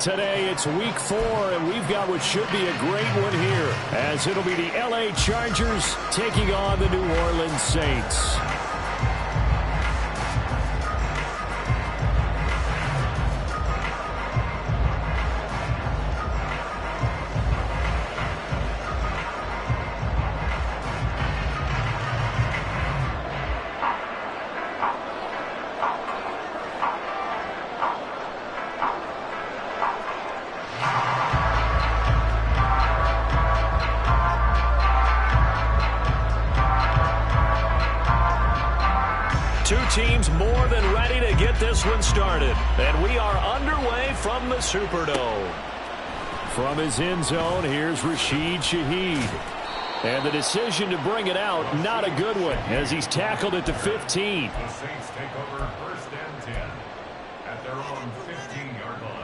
Today it's week 4, and we've got what should be a great one here, as it'll be the LA Chargers taking on the New Orleans Saints. Two teams more than ready to get this one started. And we are underway from the Superdome. From his end zone, here's Rashid Shaheed. And the decision to bring it out, not a good one, as he's tackled at the 15. The Saints take over first and 10 at their own 15-yard line.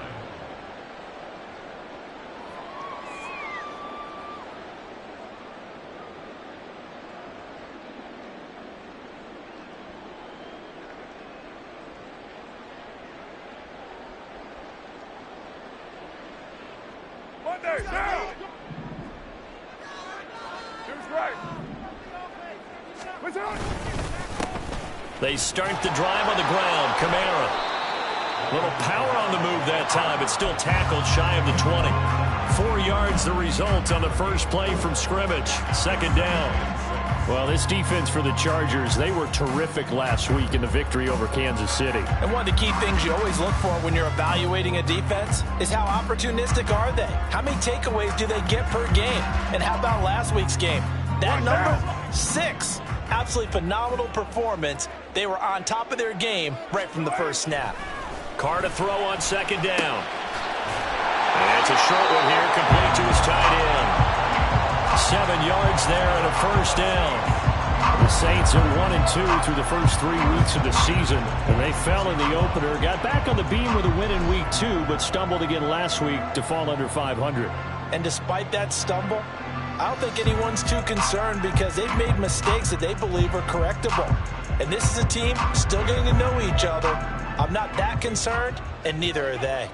They start the drive on the ground. Kamara. Little power on the move that time, but still tackled shy of the 20. 4 yards the result on the first play from scrimmage. Second down. Well, this defense for the Chargers, they were terrific last week in the victory over Kansas City. And one of the key things you always look for when you're evaluating a defense is how opportunistic are they? How many takeaways do they get per game? And how about last week's game? That number, 6. Absolutely phenomenal performance. They were on top of their game right from the first snap. Carr to throw on second down. And it's a short one here, complete to his tight end. 7 yards there and a first down. The Saints are 1-2 through the first 3 weeks of the season. And they fell in the opener, got back on the beam with a win in week 2, but stumbled again last week to fall under 500. And despite that stumble, I don't think anyone's too concerned because they've made mistakes that they believe are correctable. And this is a team still getting to know each other. I'm not that concerned, and neither are they.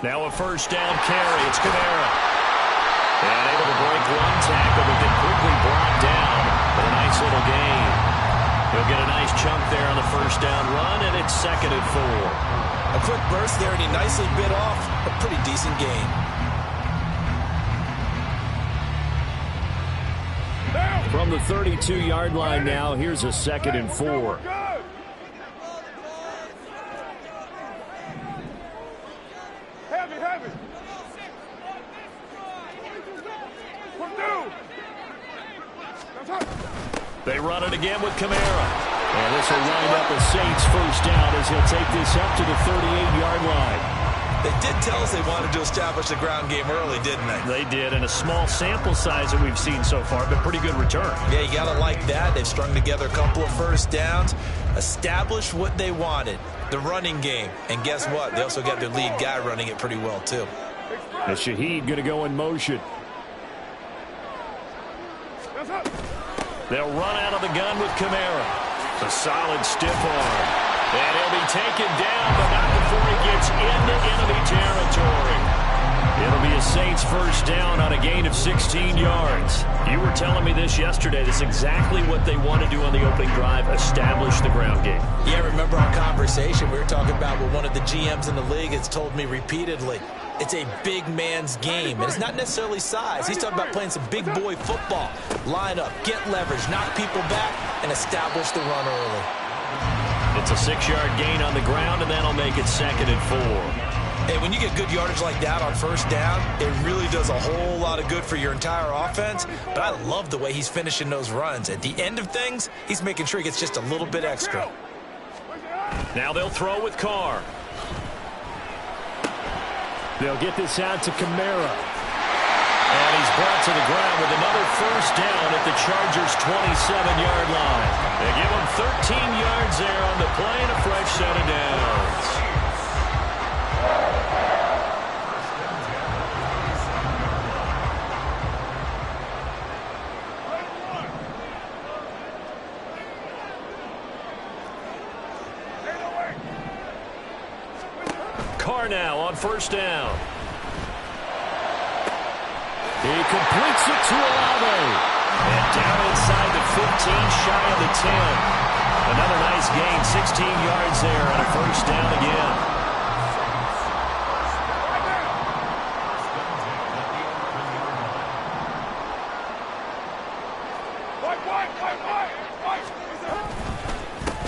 Now a first down carry. It's Kamara. And able to break one tackle, but then quickly brought down for a nice little gain. He'll get a nice chunk there on the first down run, and it's 2nd and 4. A quick burst there, and he nicely bit off a pretty decent gain. From the 32-yard line now, here's a 2nd and 4. They run it again with Kamara. And this will wind up a Saints first down as he'll take this up to the 38-yard line. They did tell us they wanted to establish the ground game early, didn't they? They did, and a small sample size that we've seen so far, but pretty good return. Yeah, you got to like that. They've strung together a couple of first downs, established what they wanted, the running game. And guess what? They also got their lead guy running it pretty well, too. And Shaheed going to go in motion. They'll run out of the gun with Kamara. A solid stiff arm. And he'll be taken down, but not before he gets into enemy territory. It'll be a Saints first down on a gain of 16 yards. You were telling me this yesterday. This is exactly what they want to do on the opening drive, establish the ground game. Yeah, remember our conversation? We were talking about what one of the GMs in the league has told me repeatedly. It's a big man's game, and it's not necessarily size. He's talking about playing some big boy football. Line up, get leverage, knock people back, and establish the run early. It's a 6-yard gain on the ground, and that'll make it 2nd and 4. Hey, when you get good yardage like that on first down, it really does a whole lot of good for your entire offense. But I love the way he's finishing those runs. At the end of things, he's making sure he gets just a little bit extra. Now they'll throw with Carr. They'll get this out to Kamara. And he's brought to the ground with another first down at the Chargers' 27-yard line. They give him 13 yards there on the play and a fresh set of downs. Carr now on first down. He completes it to Olave. And down inside the 15, shy of the 10. Another nice gain, 16 yards there on a first down again.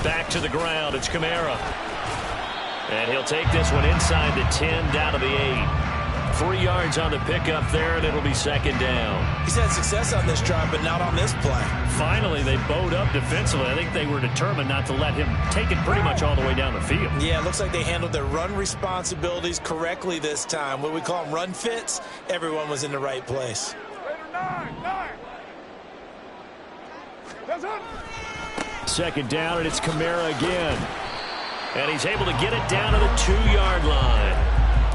Back to the ground, it's Kamara. And he'll take this one inside the 10, down to the 8. 3 yards on the pickup there, and it'll be second down. He's had success on this drive, but not on this play. Finally, they bowed up defensively. I think they were determined not to let him take it pretty much all the way down the field. Yeah, it looks like they handled their run responsibilities correctly this time. What we call them run fits, everyone was in the right place. Second down, and it's Kamara again. And he's able to get it down to the 2-yard line.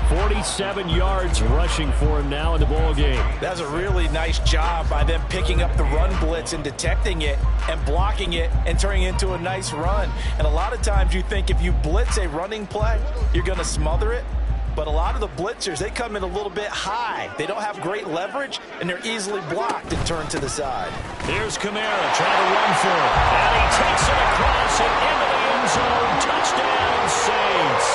47 yards rushing for him now in the ball game. That's a really nice job by them picking up the run blitz and detecting it and blocking it and turning it into a nice run. And a lot of times you think if you blitz a running play, you're going to smother it. But a lot of the blitzers, they come in a little bit high. They don't have great leverage, and they're easily blocked and turned to the side. Here's Kamara trying to run for it. And he takes it across and into the end zone. Touchdown, Saints.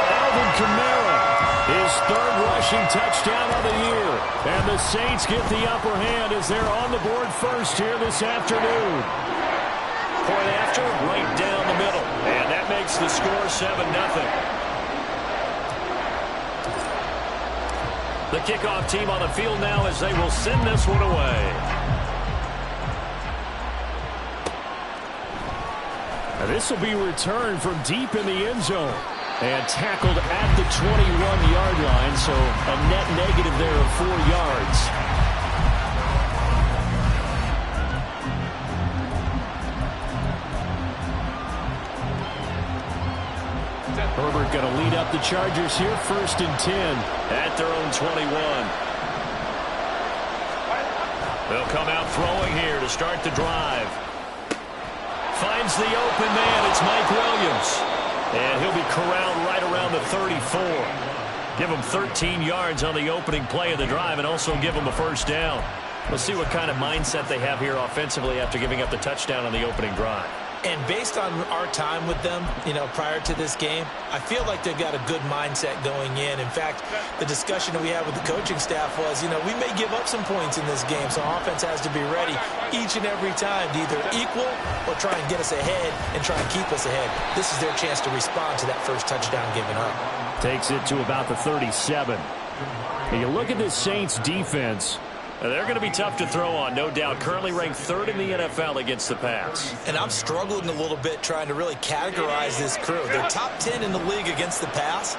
Alvin Kamara, his third rushing touchdown of the year. And the Saints get the upper hand as they're on the board first here this afternoon. Point after, right down the middle. And that makes the score 7-0. The kickoff team on the field now as they will send this one away. Now this will be returned from deep in the end zone. And tackled at the 21-yard line, so a net negative there of 4 yards. Herbert going to lead up the Chargers here, 1st and 10 at their own 21. They'll come out throwing here to start the drive. Finds the open man. It's Mike Williams. And he'll be corralled right around the 34. Give him 13 yards on the opening play of the drive and also give him a first down. We'll see what kind of mindset they have here offensively after giving up the touchdown on the opening drive. And based on our time with them, prior to this game, I feel like they've got a good mindset going in. In fact, the discussion that we had with the coaching staff was, we may give up some points in this game, so offense has to be ready each and every time to either equal or try and get us ahead and try and keep us ahead. This is their chance to respond to that first touchdown given up. Takes it to about the 37. And you look at this Saints defense. They're going to be tough to throw on, no doubt. Currently ranked 3rd in the NFL against the pass. And I'm struggling a little bit trying to really categorize this crew. They're top 10 in the league against the pass,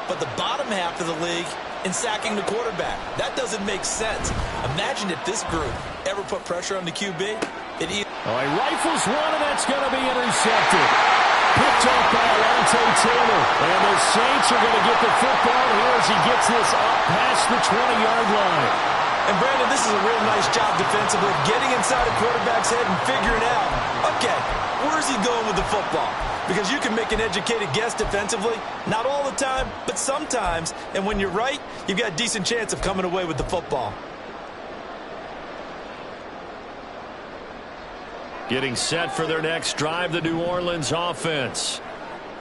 but the bottom half of the league in sacking the quarterback. That doesn't make sense. Imagine if this group ever put pressure on the QB. He rifles one, and that's going to be intercepted. Picked up by Alontae Taylor. And the Saints are going to get the football here as he gets this up past the 20-yard line. And, Brandon, this is a real nice job defensively, getting inside a quarterback's head and figuring out, okay, where's he going with the football? Because you can make an educated guess defensively, not all the time, but sometimes. And when you're right, you've got a decent chance of coming away with the football. Getting set for their next drive, the New Orleans offense.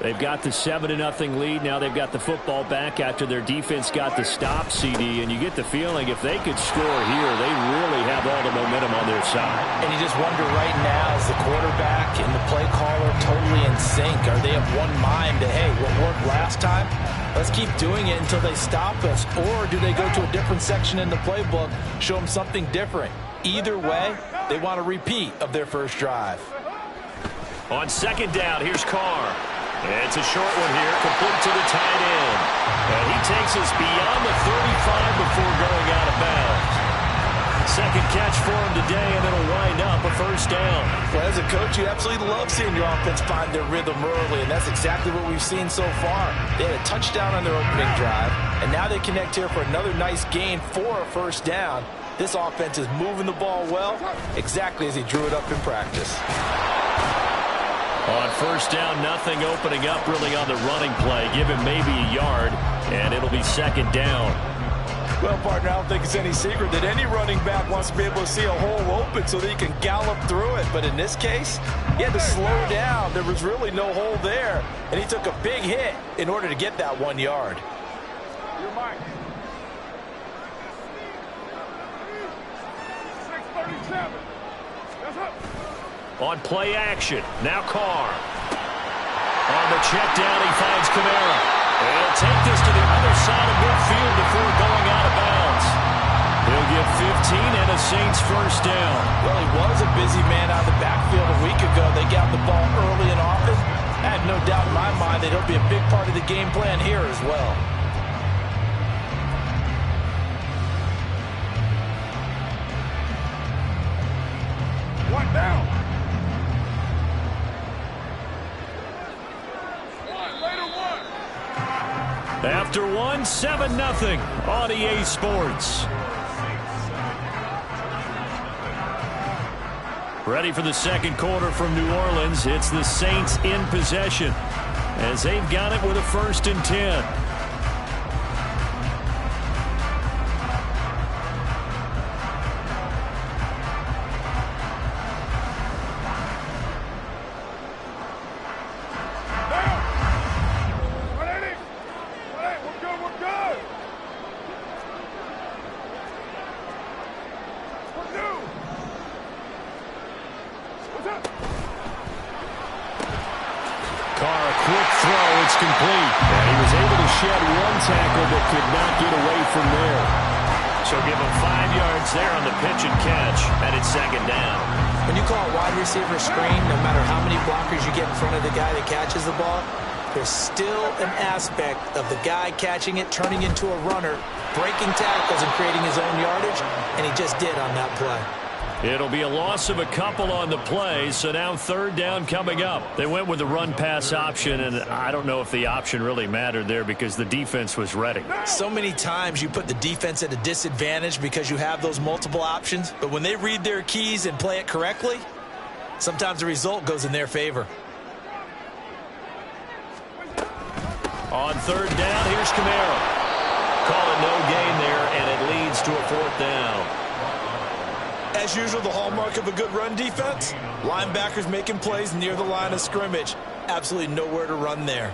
They've got the 7-0 lead. Now they've got the football back after their defense got the stop, CD. And you get the feeling if they could score here, they really have all the momentum on their side. And you just wonder right now, is the quarterback and the play caller totally in sync? Are they of one mind that, hey, what worked last time, let's keep doing it until they stop us? Or do they go to a different section in the playbook, show them something different? Either way, they want a repeat of their first drive. On second down, here's Carr. It's a short one here, complete to the tight end. And he takes us beyond the 35 before going out of bounds. Second catch for him today, and it'll wind up a first down. Well, as a coach, you absolutely love seeing your offense find their rhythm early, and that's exactly what we've seen so far. They had a touchdown on their opening drive, and now they connect here for another nice gain for a first down. This offense is moving the ball well, exactly as he drew it up in practice. On first down, nothing opening up really on the running play. Give him maybe a yard, and it'll be second down. Well, partner, I don't think it's any secret that any running back wants to be able to see a hole open so that he can gallop through it. But in this case, he had to slow down. There was really no hole there, and he took a big hit in order to get that 1 yard. You're Mike. 637. That's up. On play action, now Carr. On the check down, he finds Kamara. And he'll take this to the other side of midfield before going out of bounds. He'll get 15 and a Saints first down. Well, he was a busy man out of the backfield a week ago. They got the ball early and often. I have no doubt in my mind that he'll be a big part of the game plan here as well. One down. After one, 7-0 on EA Sports. Ready for the second quarter from New Orleans. It's the Saints in possession as they've got it with a 1st and 10. Receiver screen, no matter how many blockers you get in front of the guy that catches the ball, there's still an aspect of the guy catching it, turning into a runner, breaking tackles and creating his own yardage, and he just did on that play. It'll be a loss of a couple on the play, so now 3rd down coming up. They went with the run-pass option, and I don't know if the option really mattered there because the defense was ready. So many times you put the defense at a disadvantage because you have those multiple options, but when they read their keys and play it correctly, sometimes the result goes in their favor. On 3rd down, here's Kamara. Call it no gain there, and it leads to a 4th down. As usual, the hallmark of a good run defense, linebackers making plays near the line of scrimmage. Absolutely nowhere to run there.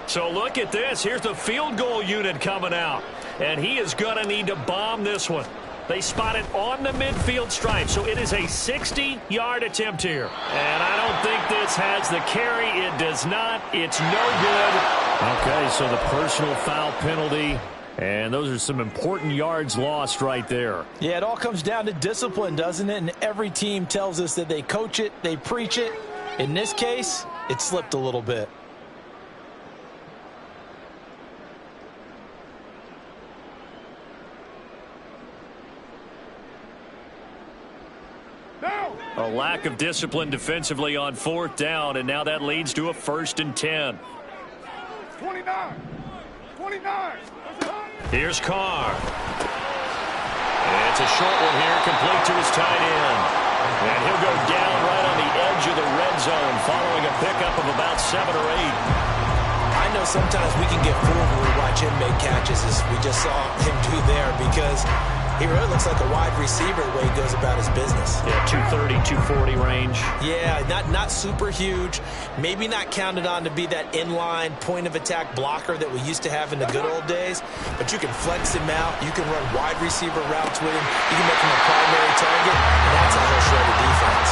So look at this. Here's the field goal unit coming out, and he is going to need to bomb this one. They spot it on the midfield stripe, so it is a 60-yard attempt here. And I don't think this has the carry. It does not. It's no good. Okay, so the personal foul penalty, and those are some important yards lost right there. Yeah, it all comes down to discipline, doesn't it? And every team tells us that they coach it, they preach it. In this case, it slipped a little bit. A lack of discipline defensively on 4th down, and now that leads to a 1st and 10. 29. Here's Carr. It's a short one here, complete to his tight end. And he'll go down right on the edge of the red zone, following a pickup of about 7 or 8. I know sometimes we can get fooled when we watch him make catches, as we just saw him do there, because he really looks like a wide receiver the way he goes about his business. Yeah, 230, 240 range. Yeah, not super huge. Maybe not counted on to be that inline point-of-attack blocker that we used to have in the good old days. But you can flex him out. You can run wide receiver routes with him. You can make him a primary target, and that's how he'll show the defense.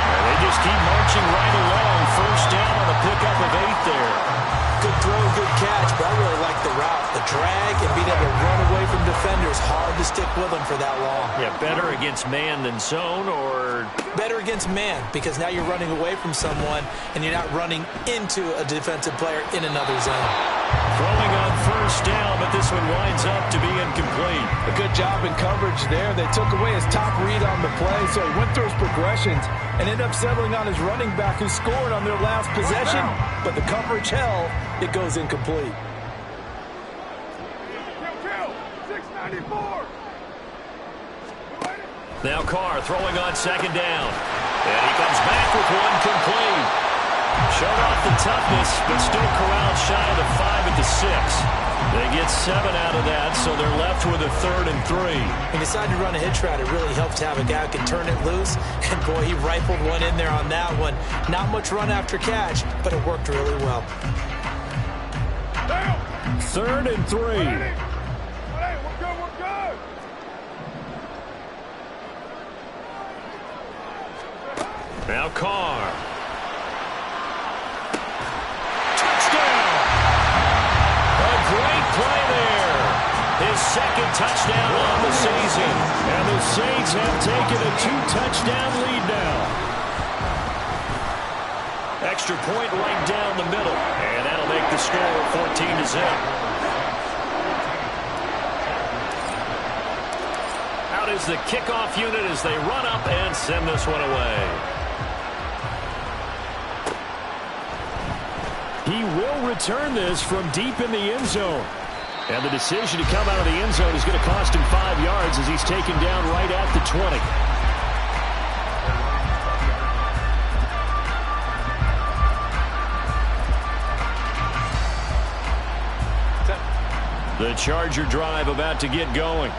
And they just keep marching right along. 1st down on a pickup of 8 there. Good throw, good catch, but I really like the route. The drag and being able to run away from defenders, hard to stick with them for that long. Yeah, better against man than zone, or? Better against man, because now you're running away from someone and you're not running into a defensive player in another zone. Throwing on 1st down, but this one winds up to be incomplete. A good job in coverage there. They took away his top read on the play, so he went through his progressions and ended up settling on his running back who scored on their last possession, but the coverage held. It goes incomplete. 694. Now Carr throwing on 2nd down. And he comes back with one complete. toughness, but still corralled shy of the 5 at the 6. They get 7 out of that, so they're left with a 3rd and 3. When you decide to run a hitch route, it really helps to have a guy who can turn it loose. And, boy, he rifled one in there on that one. Not much run after catch, but it worked really well. 3rd and 3. Hey, we're good, we're good. Now Carr. Touchdown! A great play there. His 2nd touchdown on the season. And the Saints have taken a 2-touchdown lead now. Extra point right down the middle. And that'll make the score 14-0. Out is the kickoff unit as they run up and send this one away. He will return this from deep in the end zone. And the decision to come out of the end zone is going to cost him 5 yards as he's taken down right at the 20. The Charger drive about to get going.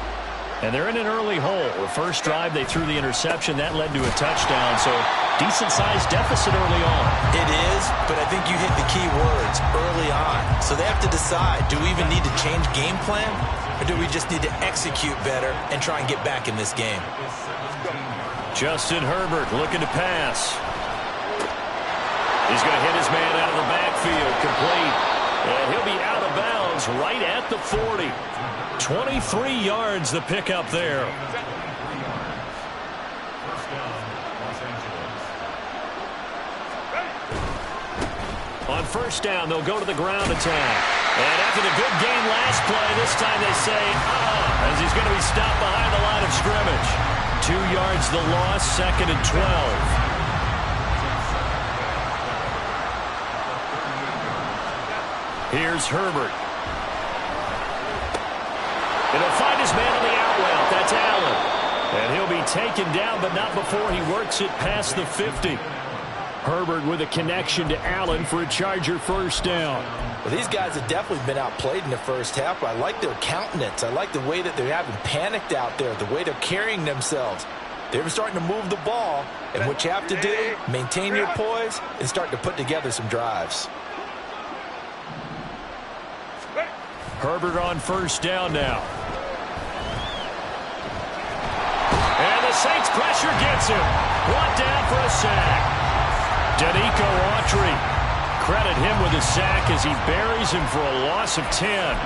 And they're in an early hole. The first drive, they threw the interception. That led to a touchdown, so decent-sized deficit early on. It is, but I think you hit the key words, early on. So they have to decide, do we even need to change game plan, or do we just need to execute better and try and get back in this game? Justin Herbert looking to pass. He's going to hit his man out of the backfield, complete. And he'll be out of bounds right at the 40. 23 yards the pickup there. On first down, they'll go to the ground attack. And after the good game last play, this time they say, as he's going to be stopped behind the line of scrimmage. 2 yards the loss, 2nd and 12. Here's Herbert. It'll find his man on the out route. That's Allen. And he'll be taken down, but not before he works it past the 50. Herbert with a connection to Allen for a Charger first down. Well, these guys have definitely been outplayed in the first half, but I like their countenance. I like the way that they're having panicked out there, the way they're carrying themselves. They're starting to move the ball, and what you have to do, maintain your poise and start to put together some drives. Herbert on first down now. And the Saints pressure gets him. Brought down for a sack. Danico Autry. Credit him with a sack as he buries him for a loss of 10.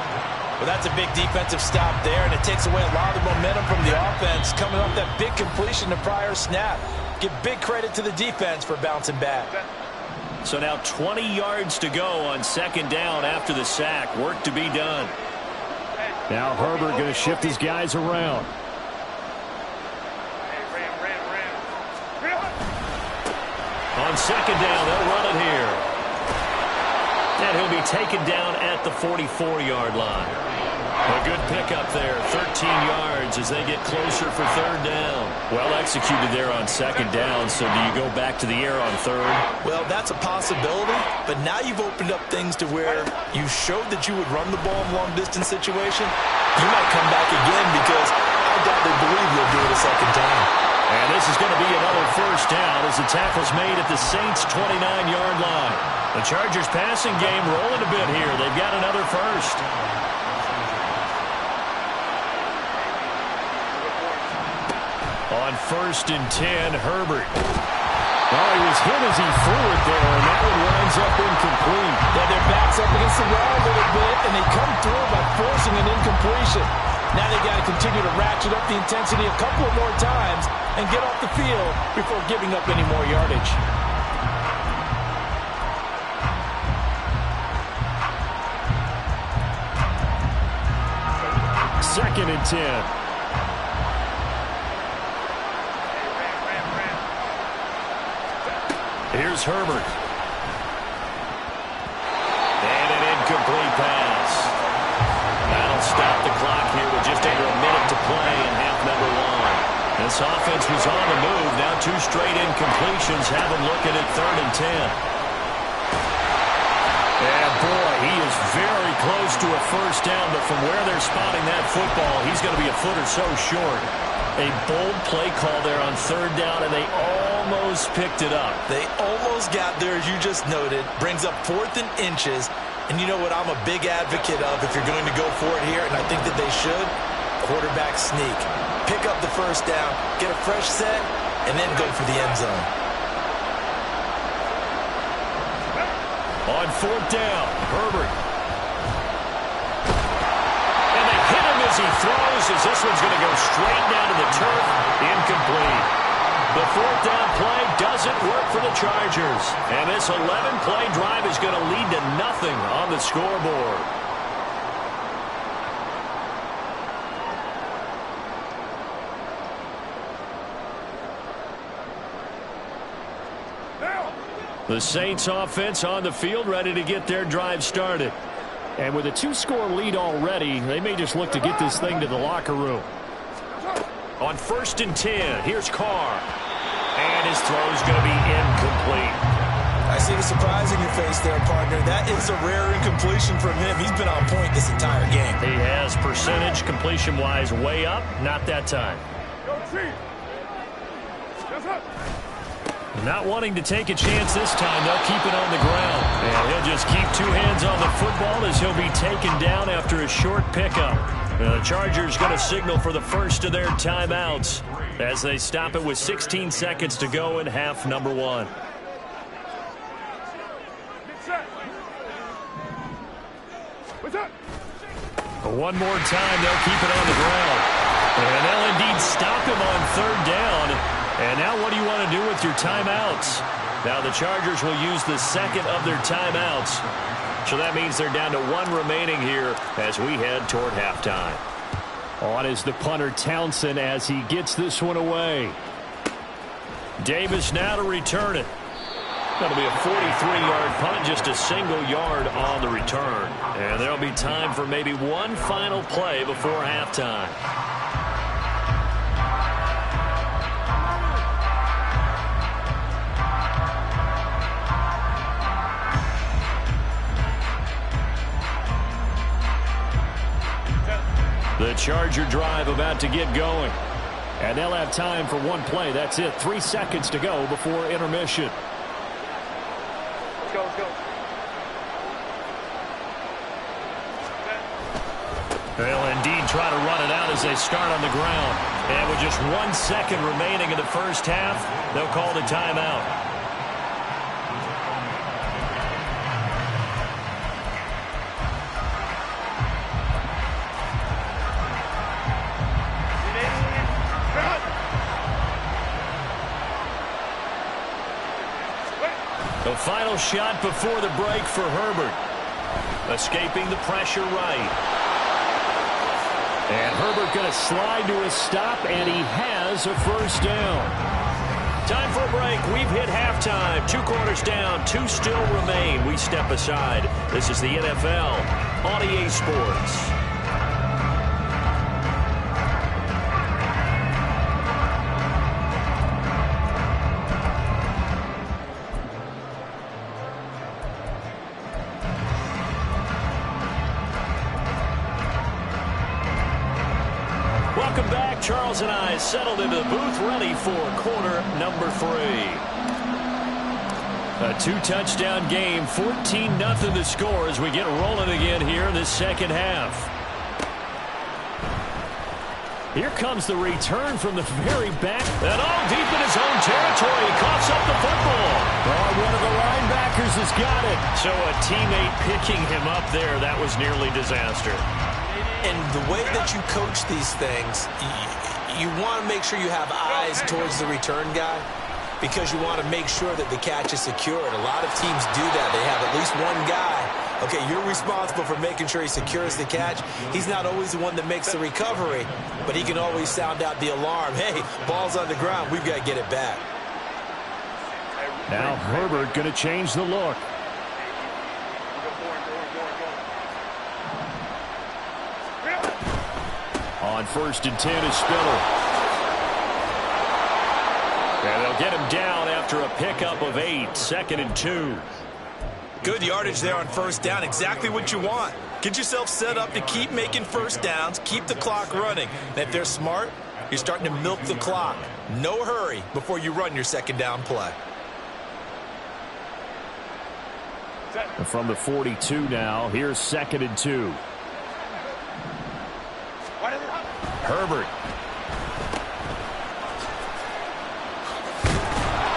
Well, that's a big defensive stop there, and it takes away a lot of the momentum from the offense coming off that big completion the prior snap. Give big credit to the defense for bouncing back. So now 20 yards to go on second down after the sack. Work to be done. Now Herbert going to shift his guys around. On second down, they'll run it here. And he'll be taken down at the 44-yard line. A good pickup there, 13 yards as they get closer for third down. Well executed there on second down, so do you go back to the air on third? Well, that's a possibility, but now you've opened up things to where you showed that you would run the ball in long-distance situation. You might come back again because I doubt they believe you'll do it a second time. And this is going to be another first down as the tackle's made at the Saints' 29-yard line. The Chargers passing game rolling a bit here. They've got another first. On 1st and 10, Herbert. Oh, he was hit as he threw it there, and that one winds up incomplete. Yeah, their back's up against the wall a little bit, and they come through by forcing an incompletion. Now they got to continue to ratchet up the intensity a couple of more times and get off the field before giving up any more yardage. Second and 10. Here's Herbert. And an incomplete pass. That'll stop the clock here with just under a minute to play in half number one. This offense was on the move. Now 2 straight incompletions have them looking at 3rd and 10. And boy, he is very close to a first down, but from where they're spotting that football, he's going to be a foot or so short. A bold play call there on third down, and they almost picked it up. They almost got there, as you just noted. Brings up 4th and inches. And you know what I'm a big advocate of if you're going to go for it here, and I think that they should? Quarterback sneak. Pick up the first down, get a fresh set, and then go for the end zone. On 4th down, Herbert. And they hit him as he throws, as this one's going to go straight down to the turf. Incomplete. The 4th down play doesn't work for the Chargers. And this 11-play drive is going to lead to nothing on the scoreboard. The Saints offense on the field, ready to get their drive started. And with a 2-score lead already, they may just look to get this thing to the locker room. On 1st and 10, here's Carr. And his throw's going to be incomplete. I see the surprise in your face there, partner. That is a rare incompletion from him. He's been on point this entire game. He has percentage completion-wise way up, not that time. Not wanting to take a chance this time, they'll keep it on the ground. And he'll just keep 2 hands on the football as he'll be taken down after a short pickup. The Chargers going to signal for the first of their timeouts as they stop it with 16 seconds to go in half number 1. One more time, they'll keep it on the ground. And they'll indeed stop him on 3rd down. And now what do you want to do with your timeouts? Now the Chargers will use the second of their timeouts. So that means they're down to 1 remaining here as we head toward halftime. On is the punter Townsend as he gets this one away. Davis now to return it. That'll be a 43-yard punt, just a single yard on the return. And there'll be time for maybe one final play before halftime. The Charger drive about to get going. And they'll have time for one play. That's it. 3 seconds to go before intermission. Let's go, let's go. They'll indeed try to run it out as they start on the ground. And with just 1 second remaining in the first half, they'll call the timeout. The final shot before the break for Herbert. Escaping the pressure right. And Herbert going to slide to a stop, and he has a first down. Time for a break. We've hit halftime. 2 quarters down, 2 still remain. We step aside. This is the NFL on EA Sports. Welcome back. Charles and I settled into the booth, ready for quarter number 3. A 2-touchdown game, 14-0 the score as we get rolling again here in this second half. Here comes the return from the very back. And all deep in his own territory. He coughs up the football. Oh, one of the linebackers has got it. So a teammate picking him up there, that was nearly disaster. And the way that you coach these things, you want to make sure you have eyes towards the return guy because you want to make sure that the catch is secured. A lot of teams do that. They have at least one guy. Okay, you're responsible for making sure he secures the catch. He's not always the one that makes the recovery, but he can always sound out the alarm. Hey, ball's on the ground. We've got to get it back. Now Herbert going to change the look. On 1st and 10 is Spiller. And they'll get him down after a pickup of 8. 2nd and 2. Good yardage there on first down. Exactly what you want. Get yourself set up to keep making first downs, keep the clock running. And if they're smart, you're starting to milk the clock. No hurry before you run your second down play. From the 42 now, here's 2nd and 2. Herbert.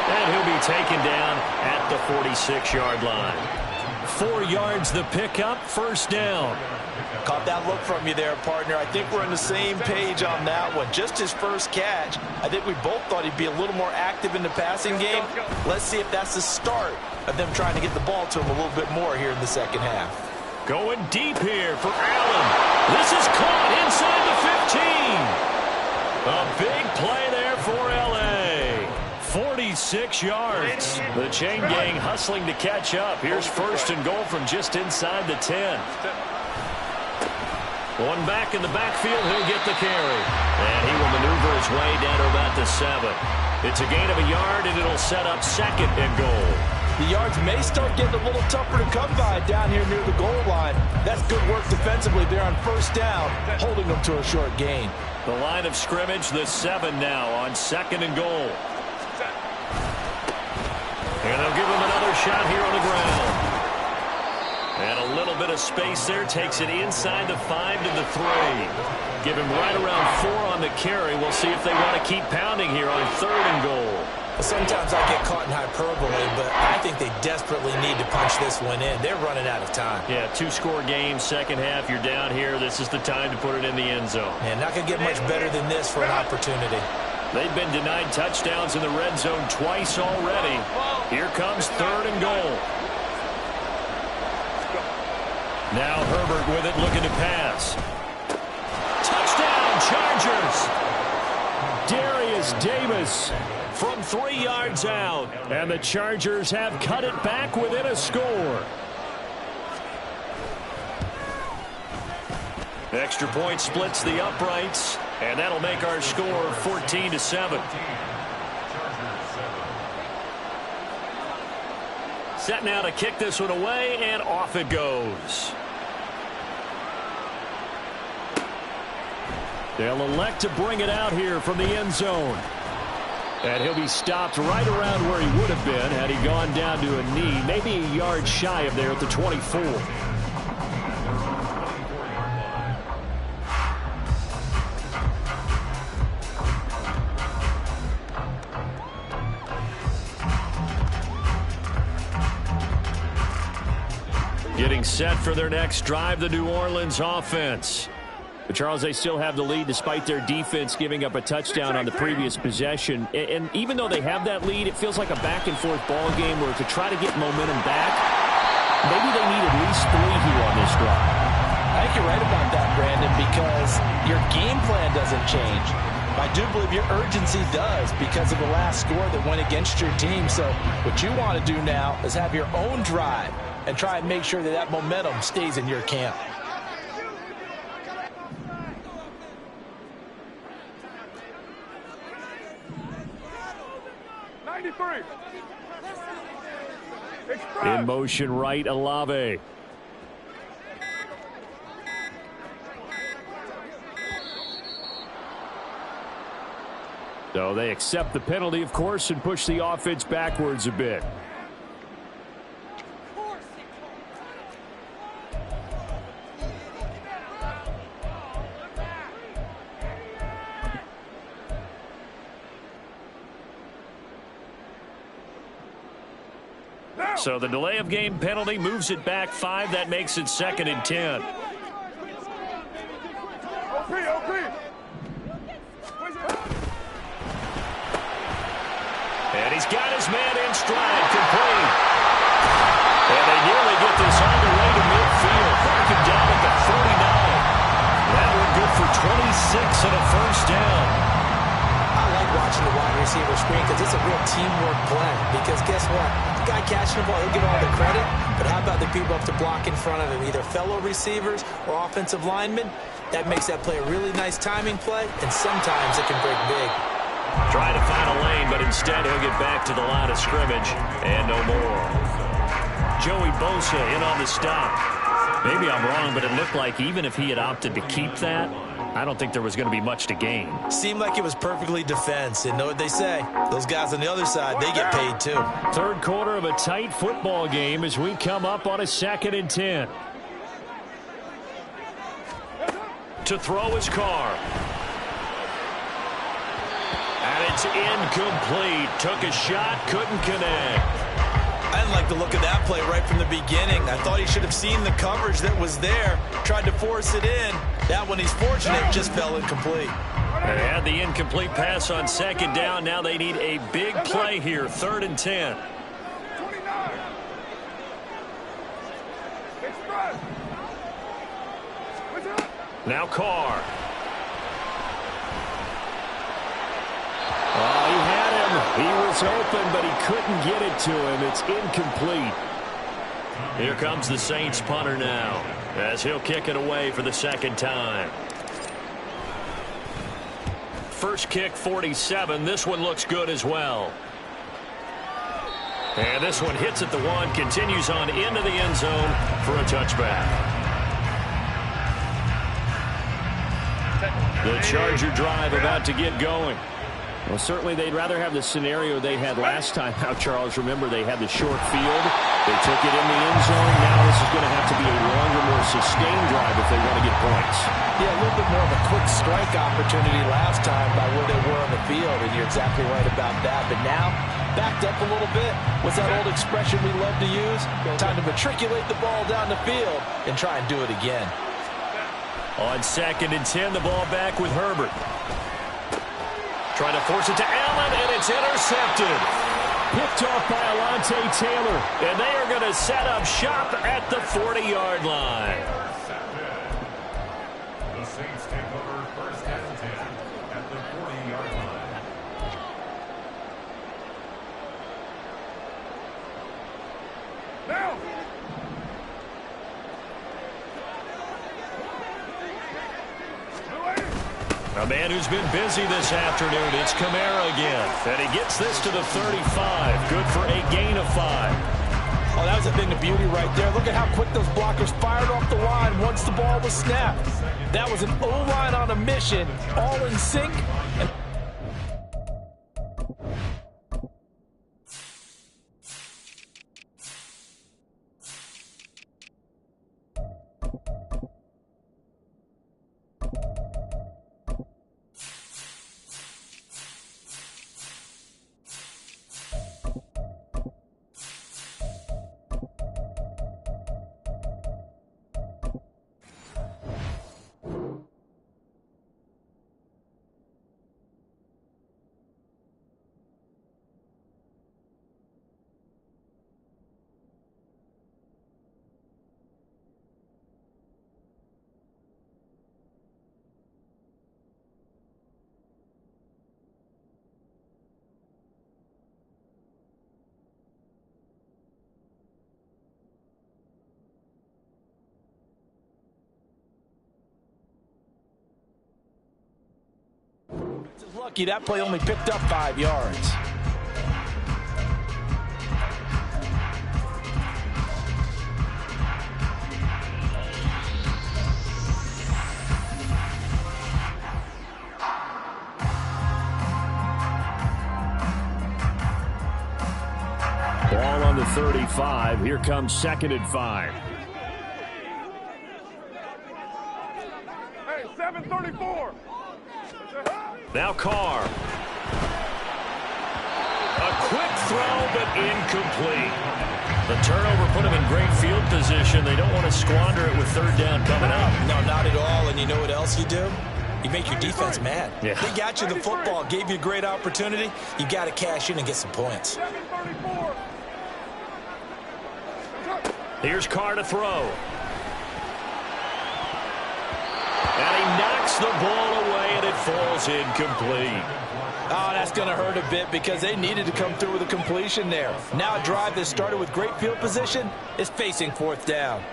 And he'll be taken down at the 46-yard line. 4 yards the pickup, first down. Caught that look from you there, partner. I think we're on the same page on that one. Just his first catch. I think we both thought he'd be a little more active in the passing game. Let's see if that's the start of them trying to get the ball to him a little bit more here in the second half. Going deep here for Allen. This is caught inside the 15. A big play there for L.A. 46 yards. The chain gang hustling to catch up. Here's 1st and goal from just inside the 10. One back in the backfield, he'll get the carry. And he will maneuver his way down to about the 7. It's a gain of a yard, and it'll set up 2nd and goal. The yards may start getting a little tougher to come by down here near the goal line. That's good work defensively there on first down, holding them to a short gain. The line of scrimmage, the 7 now on 2nd and goal. And they'll give him another shot here on the ground. And a little bit of space there, takes it inside the 5 to the 3. Give him right around 4 on the carry. We'll see if they want to keep pounding here on 3rd and goal. Sometimes I get caught in hyperbole, but I think they desperately need to punch this one in. They're running out of time. Yeah, 2-score game, second half. You're down here. This is the time to put it in the end zone. Man, not going to get much better than this for an opportunity. They've been denied touchdowns in the red zone twice already. Here comes 3rd and goal. Now Herbert with it, looking to pass. Touchdown, Chargers! Darius Davis from 3 yards out. And the Chargers have cut it back within a score. Extra point splits the uprights. And that'll make our score 14-7. Set now to kick this one away, and off it goes. They'll elect to bring it out here from the end zone. And he'll be stopped right around where he would have been had he gone down to a knee, maybe a yard shy of there at the 24. Getting set for their next drive, the New Orleans offense. But Charles, they still have the lead despite their defense giving up a touchdown on the previous possession. And even though they have that lead, it feels like a back-and-forth ball game where to try to get momentum back, maybe they need at least 3 here on this drive. I think you're right about that, Brandon, because your game plan doesn't change. I do believe your urgency does because of the last score that went against your team. So what you want to do now is have your own drive and try and make sure that that momentum stays in your camp. In motion right, Olave. So they accept the penalty, of course, and push the offense backwards a bit. So the delay of game penalty moves it back 5. That makes it 2nd and 10. And he's got his man in stride, complete. And they nearly get this on the way to midfield. Marking down at the 49. That one good for 26 and a first down. I like watching the wide receiver screen because it's a real teamwork play. Because guess what? The guy catching the ball, he'll get all the credit. But how about the people up to block in front of him, either fellow receivers or offensive linemen? That makes that play a really nice timing play, and sometimes it can break big. Trying to find a lane, but instead he'll get back to the line of scrimmage and no more. Joey Bosa in on the stop. Maybe I'm wrong, but it looked like even if he had opted to keep that, I don't think there was going to be much to gain. Seemed like it was perfectly defense. And know what they say? Those guys on the other side, they get paid too. Third quarter of a tight football game as we come up on a 2nd and 10. To throw his car. And it's incomplete. Took a shot, couldn't connect. I didn't like the look of that play right from the beginning. I thought he should have seen the coverage that was there, tried to force it in. That one, he's fortunate, just fell incomplete. They had the incomplete pass on 2nd down. Now they need a big play here, 3rd and 10. Now Carr. Oh, he had him. He was open, but he couldn't get it to him. It's incomplete. Here comes the Saints punter now, as he'll kick it away for the 2nd time. First kick, 47. This one looks good as well. And this one hits at the 1, continues on into the end zone for a touchback. The Charger drive about to get going. Well, certainly they'd rather have the scenario they had last time. Now, Charles, remember they had the short field. They took it in the end zone. Now this is going to have to be a longer, more sustained drive if they want to get points. Yeah, a little bit more of a quick strike opportunity last time by where they were on the field, and you're exactly right about that. But now, backed up a little bit. What's that old expression we love to use? Time to matriculate the ball down the field and try and do it again. On 2nd and 10, the ball back with Herbert. Trying to force it to Allen, and it's intercepted. Picked off by Alontae Taylor, and they are going to set up shop at the 40-yard line. The Saints take over 1st and 10 at the 40-yard line. Now! A man who's been busy this afternoon. It's Kamara again. And he gets this to the 35. Good for a gain of 5. Oh, that was a thing of beauty right there. Look at how quick those blockers fired off the line once the ball was snapped. That was an O-line on a mission, all in sync. Lucky that play only picked up 5 yards. Ball on the 35. Here comes 2nd and 5. Hey, 734. Now Carr. A quick throw, but incomplete. The turnover put him in great field position. They don't want to squander it with 3rd down coming up. No, not at all. And you know what else you do? You make your defense mad. Yeah. They got you the football, gave you a great opportunity. You got to cash in and get some points. Here's Carr to throw. And he knocks the ball away, and it falls incomplete. Oh, that's going to hurt a bit because they needed to come through with a completion there. Now a drive that started with great field position is facing 4th down.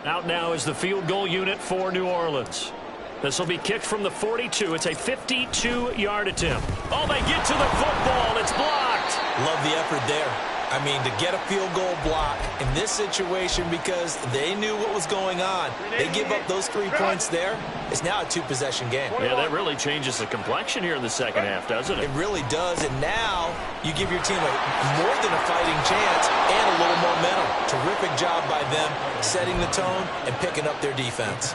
Out now is the field goal unit for New Orleans. This will be kicked from the 42. It's a 52-yard attempt. Oh, they get to the football. It's blocked. Love the effort there. I mean, to get a field goal block in this situation because they knew what was going on. They give up those 3 points there. It's now a 2-possession game. Yeah, that really changes the complexion here in the second half, doesn't it? It really does, and now you give your team more than a fighting chance and a little momentum. Terrific job by them setting the tone and picking up their defense.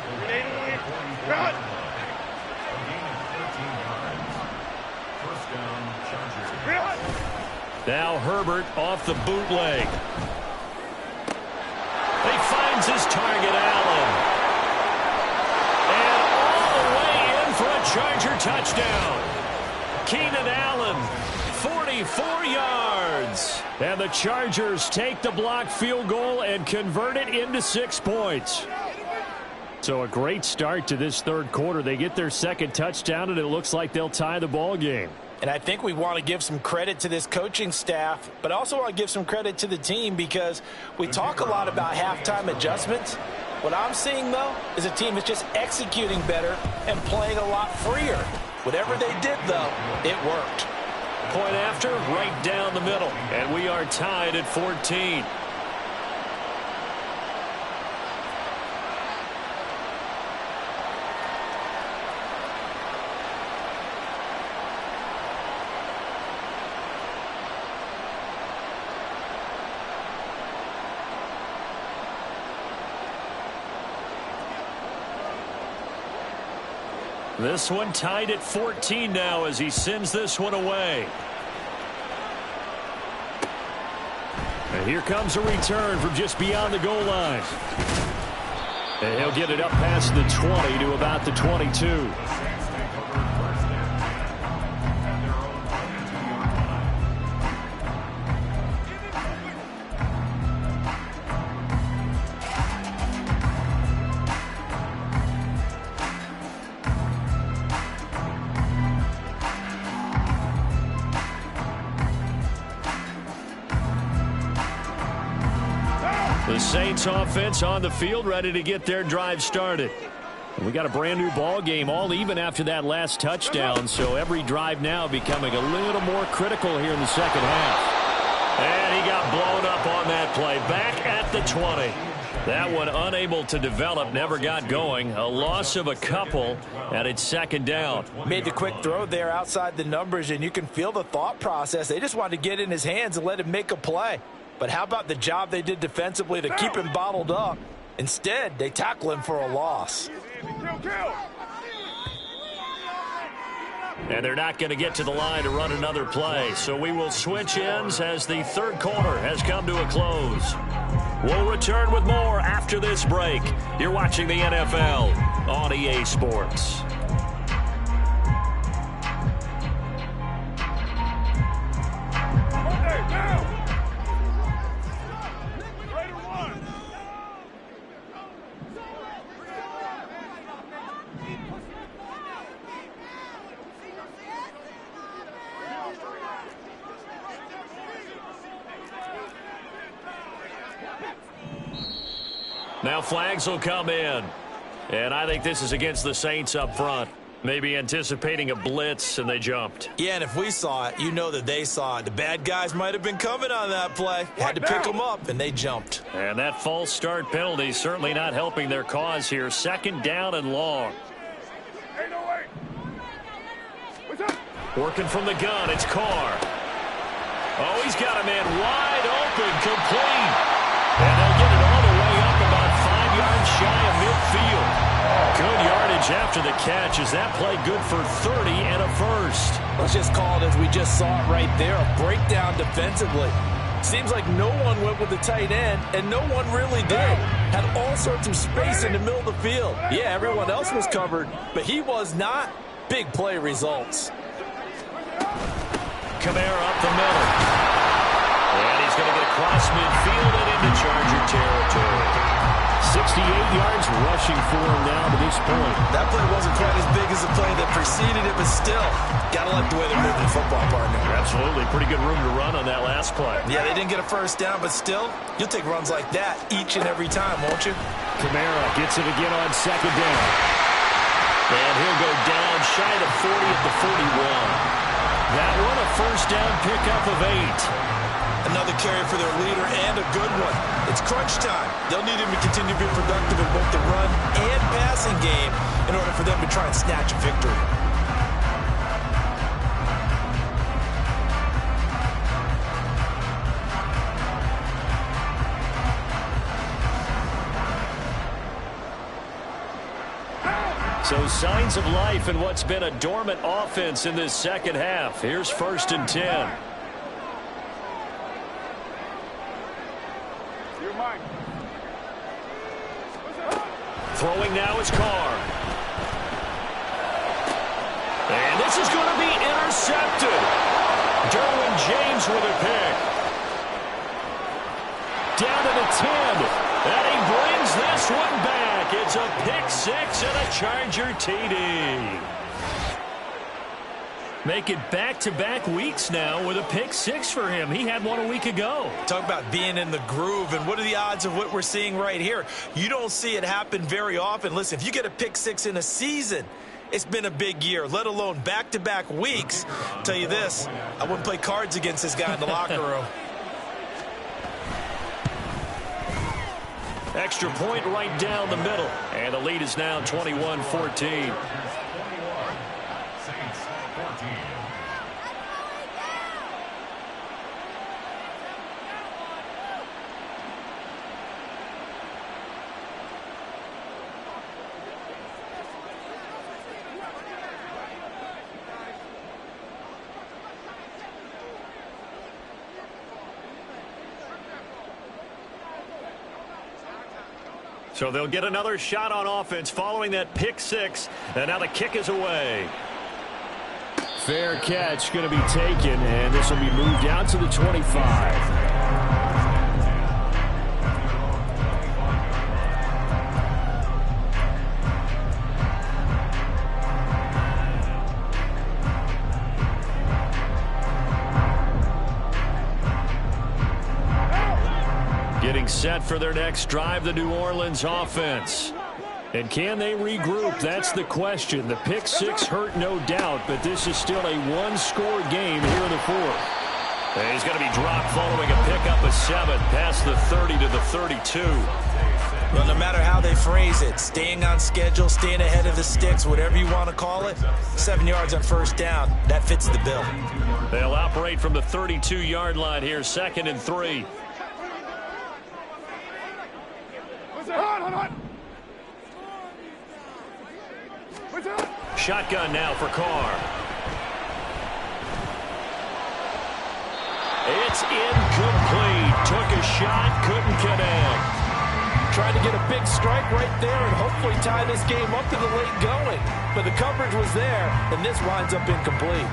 Now Herbert off the bootleg. He finds his target, Allen. And all the way in for a Charger touchdown. Keenan Allen, 44 yards. And the Chargers take the blocked field goal and convert it into 6 points. So a great start to this third quarter. They get their second touchdown, and it looks like they'll tie the ball game. And I think we want to give some credit to this coaching staff, but also want to give some credit to the team because we talk a lot about halftime adjustments. What I'm seeing, though, is a team that's just executing better and playing a lot freer. Whatever they did, though, it worked. Point after, right down the middle. And we are tied at 14. This one tied at 14 now as he sends this one away. And here comes a return from just beyond the goal line. And he'll get it up past the 20 to about the 22. The Saints offense on the field, ready to get their drive started. We got a brand new ball game, all even after that last touchdown, so every drive now becoming a little more critical here in the second half. And he got blown up on that play. Back at the 20. That one unable to develop, never got going. A loss of a couple, and it's second down. Made the quick throw there outside the numbers, and you can feel the thought process. They just wanted to get in his hands and let him make a play. But how about the job they did defensively to keep him bottled up? Instead, they tackle him for a loss. And they're not going to get to the line to run another play. So we will switch ends as the third quarter has come to a close. We'll return with more after this break. You're watching the NFL on EA Sports. Now flags will come in. And I think this is against the Saints up front. Maybe anticipating a blitz, and they jumped. Yeah, and if we saw it, you know that they saw it. The bad guys might have been coming on that play. Had to pick them up, and they jumped. And that false start penalty certainly not helping their cause here. Second down and long. Working from the gun, it's Carr. Oh, he's got a man wide open, complete. And they'll get it all the way up about 5 yards shy of midfield. Good yardage after the catch. Is that play good for 30 and a first? Let's just call it as we just saw it right there, a breakdown defensively. Seems like no one went with the tight end, and no one really did. Had all sorts of space in the middle of the field. Yeah, everyone else was covered, but he was not. Big play results. Kamara up the middle. And he's going to get across midfield and into Charger territory. 68 yards rushing for him now to this point. That play wasn't quite as big as the play that preceded it, but still, got to like the way they're moving the football, partner. Absolutely. Pretty good room to run on that last play. Yeah, they didn't get a first down, but still, you'll take runs like that each and every time, won't you? Kamara gets it again on second down. And he'll go down shy of 40 at the 41. That one a first down pickup of 8. Another carry for their leader and a good one. It's crunch time. They'll need him to continue to be productive in both the run and passing game in order for them to try and snatch a victory. So signs of life in what's been a dormant offense in this second half. Here's 1st and 10. Throwing now is Carr. And this is going to be intercepted. Derwin James with a pick. Down to the 10. And he brings this one back. It's a pick 6 and a Charger TD. Make it back-to-back weeks now with a pick 6 for him. He had one a week ago. Talk about being in the groove, and what are the odds of what we're seeing right here? You don't see it happen very often. Listen, if you get a pick 6 in a season, it's been a big year, let alone back-to-back weeks. I'll tell you this, I wouldn't play cards against this guy in the locker room. Extra point right down the middle. And the lead is now 21-14. So they'll get another shot on offense following that pick 6. And now the kick is away. Fair catch going to be taken, and this will be moved out to the 25. Getting set for their next drive, the New Orleans offense. And can they regroup? That's the question. The pick 6 hurt, no doubt, but this is still a one-score game here in the 4th. And he's going to be dropped following a pickup of 7 past the 30 to the 32. Well, no matter how they phrase it, staying on schedule, staying ahead of the sticks, whatever you want to call it, 7 yards on first down, that fits the bill. They'll operate from the 32-yard line here, 2nd and 3. Shotgun now for Carr. It's incomplete. Took a shot, couldn't connect. Trying to get a big strike right there and hopefully tie this game up to the late going. But the coverage was there, and this winds up incomplete.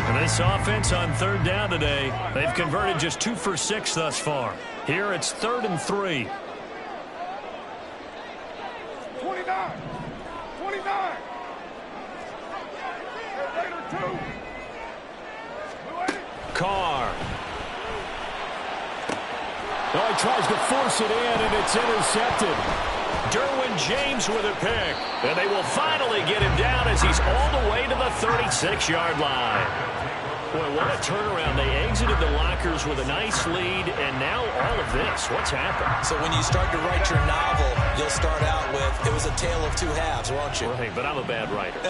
And this offense on 3rd down today, they've converted just 2 for 6 thus far. Here it's 3rd and 3. 29. Carr. Oh, he tries to force it in, and it's intercepted. Derwin James with a pick. And they will finally get him down as he's all the way to the 36-yard line. Boy, what a turnaround. They exited the lockers with a nice lead, and now all of this. What's happened? So when you start to write your novel, you'll start out with, it was a tale of 2 halves, won't you? Right, but I'm a bad writer.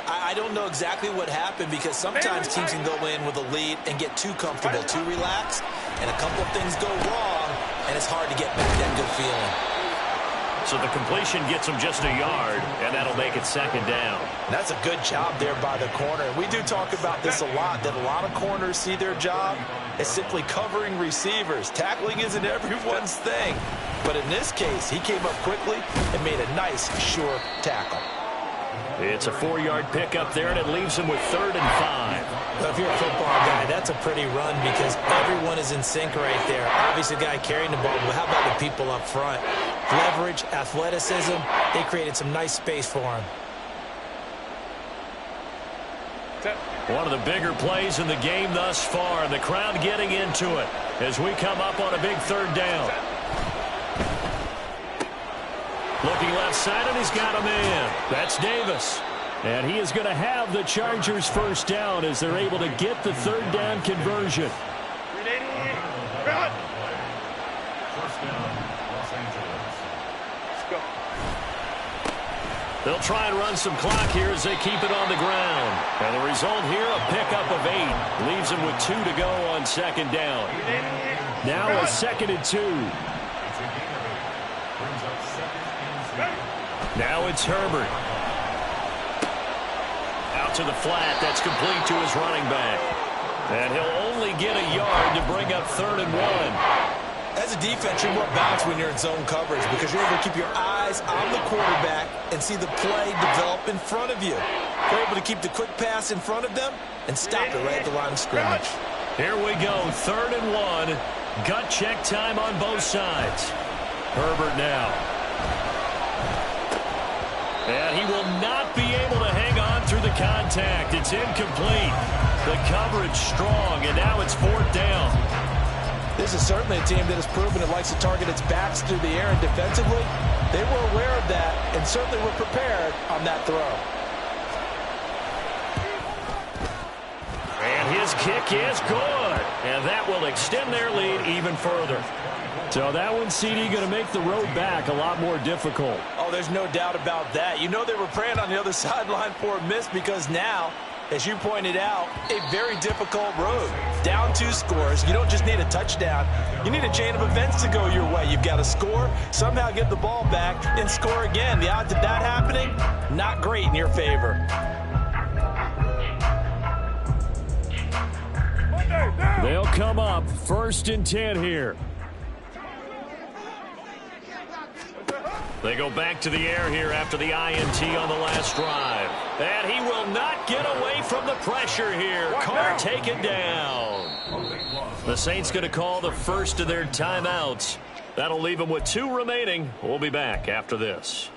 I don't know exactly what happened because sometimes teams can go in with a lead and get too comfortable, too relaxed, and a couple of things go wrong, and it's hard to get back that good feeling. So the completion gets him just a yard, and that'll make it 2nd down. That's a good job there by the corner. We do talk about this a lot, that a lot of corners see their job as simply covering receivers. Tackling isn't everyone's thing. But in this case, he came up quickly and made a nice, sure tackle. It's a 4-yard pickup there, and it leaves him with 3rd and 5. Well, if you're a football guy, that's a pretty run because everyone is in sync right there. Obviously, the guy carrying the ball, but how about the people up front? Leverage, athleticism, they created some nice space for him. One of the bigger plays in the game thus far, and the crowd getting into it as we come up on a big 3rd down. Looking left side, and he's got a man. That's Davis. And he is going to have the Chargers first down as they're able to get the third down conversion. First down, Los Angeles. Let's go. They'll try and run some clock here as they keep it on the ground. And the result here, a pickup of 8. Leaves them with 2 to go on second down. Now a 2nd and 2. It's a gain of 8. Brings up 2nd and 2. Now it's Herbert. Out to the flat. That's complete to his running back. And he'll only get a yard to bring up 3rd and 1. As a defense, you're more balanced when you're in zone coverage because you're able to keep your eyes on the quarterback and see the play develop in front of you. You're able to keep the quick pass in front of them and stop it right at the line of scrimmage. Here we go, 3rd and 1. Gut check time on both sides. Herbert now. And he will not be able to hang on through the contact. It's incomplete. The coverage strong, and now it's 4th down. This is certainly a team that has proven it likes to target its backs through the air, and defensively, they were aware of that and certainly were prepared on that throw. And his kick is good. And that will extend their lead even further. So that one, CD, going to make the road back a lot more difficult. Oh, there's no doubt about that. You know they were praying on the other sideline for a miss because now, as you pointed out, a very difficult road. Down 2 scores. You don't just need a touchdown. You need a chain of events to go your way. You've got to score, somehow get the ball back, and score again. The odds of that happening, not great in your favor. They'll come up 1st and 10 here. They go back to the air here after the INT on the last drive. And he will not get away from the pressure here. Carr taken down. The Saints going to call the first of their timeouts. That'll leave them with 2 remaining. We'll be back after this.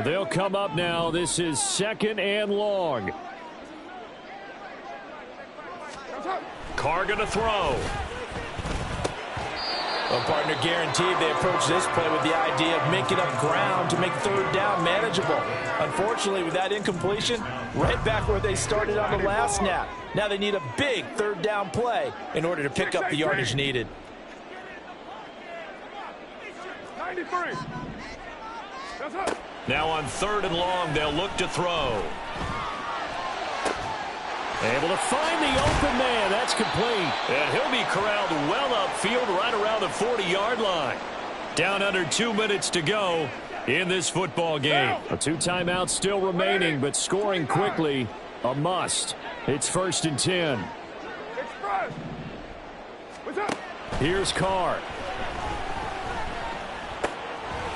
They'll come up now. This is 2nd and long. Carr going to throw. Well, partner, guaranteed they approach this play with the idea of making up ground to make 3rd down manageable. Unfortunately, with that incompletion, right back where they started on the last snap. Now they need a big 3rd down play in order to pick up the yardage needed. 93. Now on 3rd and long, they'll look to throw. Able to find the open man. That's complete. And he'll be corralled well upfield right around the 40-yard line. Down under 2 minutes to go in this football game. 2 timeouts still remaining, but scoring quickly, a must. It's 1st and 10. Here's Carr.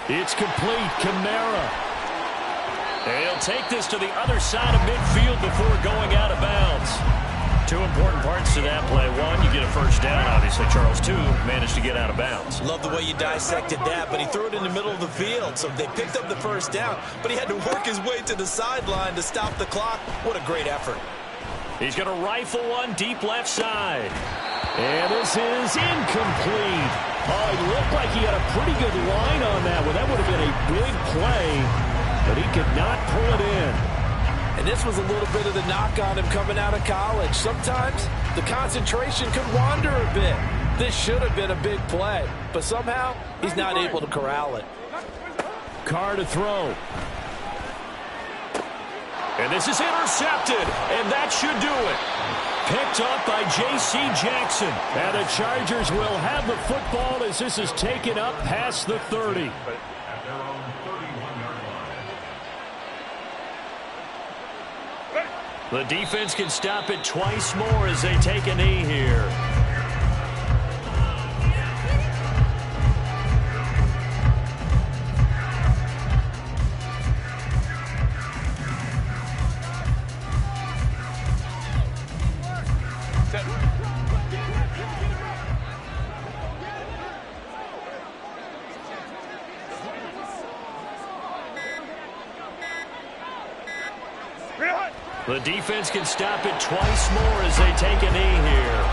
It's complete. Kamara. And he'll take this to the other side of midfield before going out of bounds. 2 important parts to that play. 1, you get a first down, obviously. Charles, 2, managed to get out of bounds. Love the way you dissected that, but he threw it in the middle of the field, so they picked up the first down, but he had to work his way to the sideline to stop the clock. What a great effort. He's going to rifle one deep left side. And this is incomplete. Oh, it looked like he had a pretty good line on that one. That would have been a big play. But he could not pull it in. And this was a little bit of the knock on him coming out of college. Sometimes the concentration could wander a bit. This should have been a big play, but somehow he's not able to corral it. Carr to throw. And this is intercepted, and that should do it. Picked up by J.C. Jackson. And the Chargers will have the football as this is taken up past the 30. At their own 31-yard line. The defense can stop it twice more as they take a knee here. The defense can stop it twice more as they take a knee here.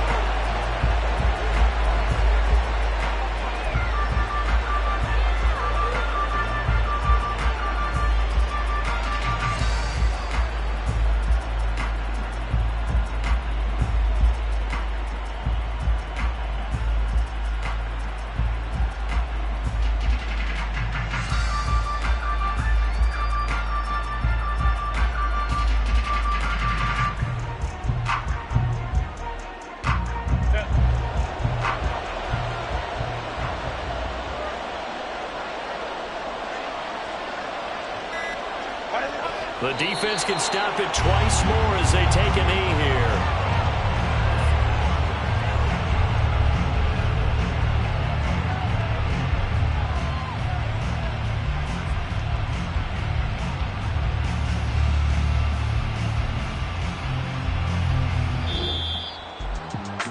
The defense can stop it twice more as they take a knee here.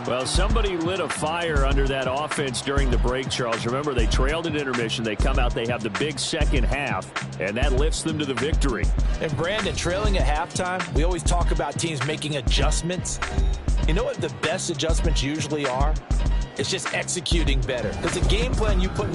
Well, somebody lit a fire under that offense during the break, Charles. Remember, they trailed at intermission. They come out, they have the big second half, and that lifts them to the victory. And, Brandon, trailing at halftime, we always talk about teams making adjustments. You know what the best adjustments usually are? It's just executing better. Because the game plan you put in